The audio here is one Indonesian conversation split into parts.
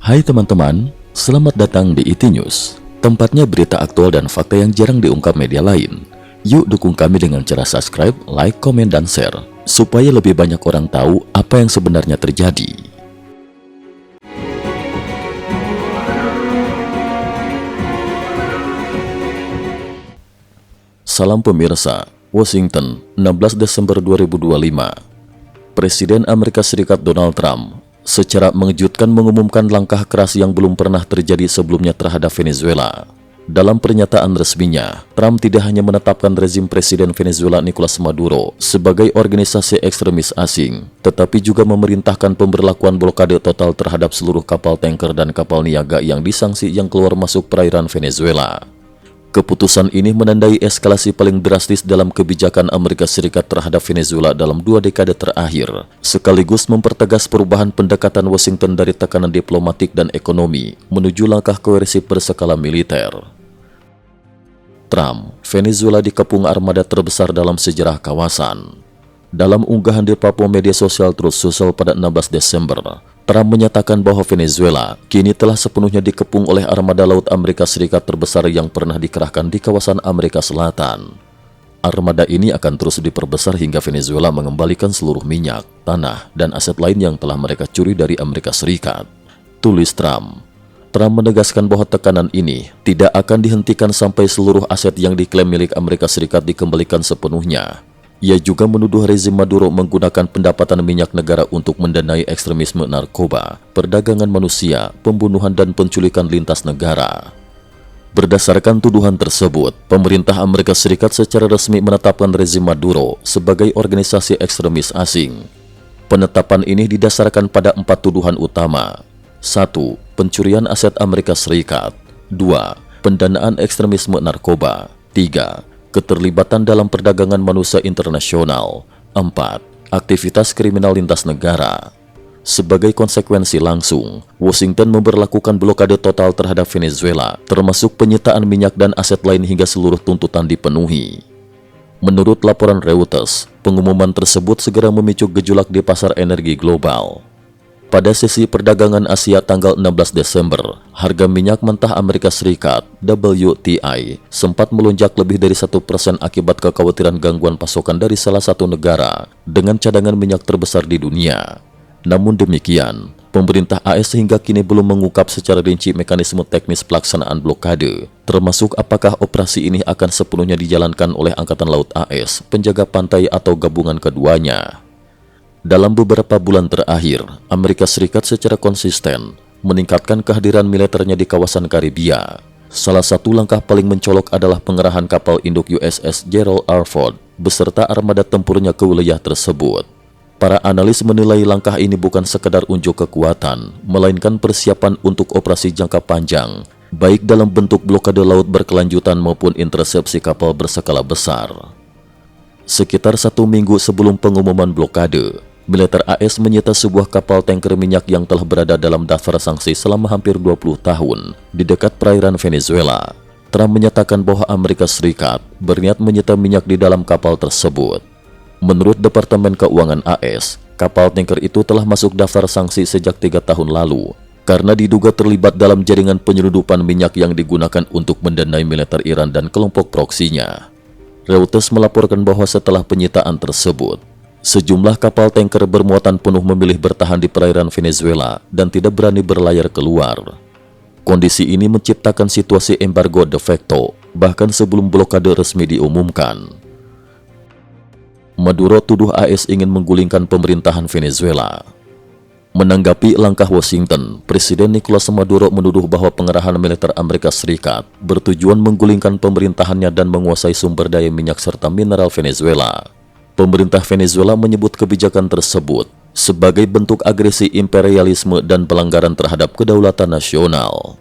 Hai teman-teman, selamat datang di IT News, tempatnya berita aktual dan fakta yang jarang diungkap media lain. Yuk dukung kami dengan cara subscribe, like, komen, dan share, supaya lebih banyak orang tahu apa yang sebenarnya terjadi. Salam pemirsa, Washington, 16 Desember 2025. Presiden Amerika Serikat Donald Trump secara mengejutkan mengumumkan langkah keras yang belum pernah terjadi sebelumnya terhadap Venezuela. Dalam pernyataan resminya, Trump tidak hanya menetapkan rezim Presiden Venezuela Nicolas Maduro sebagai organisasi ekstremis asing, tetapi juga memerintahkan pemberlakuan blokade total terhadap seluruh kapal tanker dan kapal niaga yang disangsi yang keluar masuk perairan Venezuela. Keputusan ini menandai eskalasi paling drastis dalam kebijakan Amerika Serikat terhadap Venezuela dalam 2 dekade terakhir, sekaligus mempertegas perubahan pendekatan Washington dari tekanan diplomatik dan ekonomi menuju langkah koersif berskala militer. Trump, Venezuela dikepung armada terbesar dalam sejarah kawasan. Dalam unggahan di platform media sosial Truth Social pada 16 Desember, Trump menyatakan bahwa Venezuela kini telah sepenuhnya dikepung oleh armada laut Amerika Serikat terbesar yang pernah dikerahkan di kawasan Amerika Selatan. Armada ini akan terus diperbesar hingga Venezuela mengembalikan seluruh minyak, tanah, dan aset lain yang telah mereka curi dari Amerika Serikat, tulis Trump. Trump menegaskan bahwa tekanan ini tidak akan dihentikan sampai seluruh aset yang diklaim milik Amerika Serikat dikembalikan sepenuhnya. Ia juga menuduh rezim Maduro menggunakan pendapatan minyak negara untuk mendanai ekstremisme narkoba, perdagangan manusia, pembunuhan dan penculikan lintas negara. Berdasarkan tuduhan tersebut, pemerintah Amerika Serikat secara resmi menetapkan rezim Maduro sebagai organisasi ekstremis asing. Penetapan ini didasarkan pada 4 tuduhan utama. 1. Pencurian aset Amerika Serikat. 2. Pendanaan ekstremisme narkoba. 3. Keterlibatan dalam perdagangan manusia internasional. 4. Aktivitas kriminal lintas negara. Sebagai konsekuensi langsung, Washington memberlakukan blokade total terhadap Venezuela, termasuk penyitaan minyak dan aset lain hingga seluruh tuntutan dipenuhi. Menurut laporan Reuters, pengumuman tersebut segera memicu gejolak di pasar energi global. Pada sesi perdagangan Asia tanggal 16 Desember, harga minyak mentah Amerika Serikat (WTI) sempat melonjak lebih dari 1% akibat kekhawatiran gangguan pasokan dari salah satu negara dengan cadangan minyak terbesar di dunia. Namun demikian, pemerintah AS hingga kini belum mengungkap secara rinci mekanisme teknis pelaksanaan blokade, termasuk apakah operasi ini akan sepenuhnya dijalankan oleh Angkatan Laut AS, penjaga pantai atau gabungan keduanya. Dalam beberapa bulan terakhir, Amerika Serikat secara konsisten meningkatkan kehadiran militernya di kawasan Karibia. Salah satu langkah paling mencolok adalah pengerahan kapal induk USS Gerald R. Ford beserta armada tempurnya ke wilayah tersebut. Para analis menilai langkah ini bukan sekedar unjuk kekuatan, melainkan persiapan untuk operasi jangka panjang, baik dalam bentuk blokade laut berkelanjutan maupun intersepsi kapal berskala besar. Sekitar 1 minggu sebelum pengumuman blokade, militer AS menyita sebuah kapal tanker minyak yang telah berada dalam daftar sanksi selama hampir 20 tahun di dekat perairan Venezuela. Trump menyatakan bahwa Amerika Serikat berniat menyita minyak di dalam kapal tersebut. Menurut Departemen Keuangan AS, kapal tanker itu telah masuk daftar sanksi sejak 3 tahun lalu karena diduga terlibat dalam jaringan penyelundupan minyak yang digunakan untuk mendanai militer Iran dan kelompok proksinya. Reuters melaporkan bahwa setelah penyitaan tersebut, sejumlah kapal tanker bermuatan penuh memilih bertahan di perairan Venezuela dan tidak berani berlayar keluar. Kondisi ini menciptakan situasi embargo de facto, bahkan sebelum blokade resmi diumumkan. Maduro tuduh AS ingin menggulingkan pemerintahan Venezuela. Menanggapi langkah Washington, Presiden Nicolas Maduro menuduh bahwa pengerahan militer Amerika Serikat bertujuan menggulingkan pemerintahannya dan menguasai sumber daya minyak serta mineral Venezuela. Pemerintah Venezuela menyebut kebijakan tersebut sebagai bentuk agresi imperialisme dan pelanggaran terhadap kedaulatan nasional.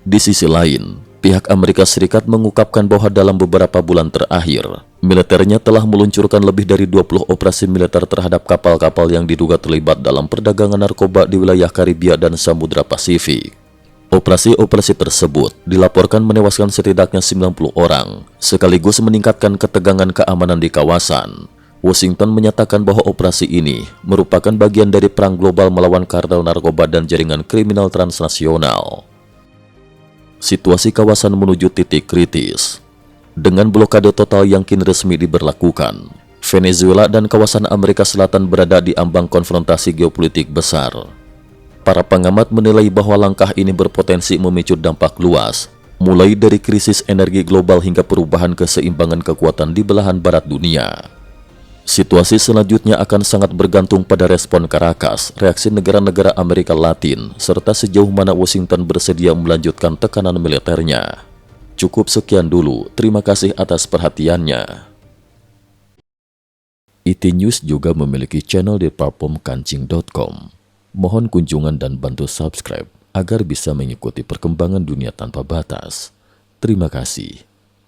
Di sisi lain, pihak Amerika Serikat mengungkapkan bahwa dalam beberapa bulan terakhir, militernya telah meluncurkan lebih dari 20 operasi militer terhadap kapal-kapal yang diduga terlibat dalam perdagangan narkoba di wilayah Karibia dan Samudra Pasifik. Operasi-operasi tersebut dilaporkan menewaskan setidaknya 90 orang, sekaligus meningkatkan ketegangan keamanan di kawasan. Washington menyatakan bahwa operasi ini merupakan bagian dari perang global melawan kartel narkoba dan jaringan kriminal transnasional. Situasi kawasan menuju titik kritis. Dengan blokade total yang kini resmi diberlakukan, Venezuela dan kawasan Amerika Selatan berada di ambang konfrontasi geopolitik besar. Para pengamat menilai bahwa langkah ini berpotensi memicu dampak luas, mulai dari krisis energi global hingga perubahan keseimbangan kekuatan di belahan barat dunia. Situasi selanjutnya akan sangat bergantung pada respon Caracas, reaksi negara-negara Amerika Latin, serta sejauh mana Washington bersedia melanjutkan tekanan militernya. Cukup sekian dulu, terima kasih atas perhatiannya. IT News juga memiliki channel di platform kancing.com. Mohon kunjungan dan bantu subscribe agar bisa mengikuti perkembangan dunia tanpa batas. Terima kasih.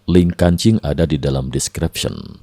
Link kancing ada di dalam description.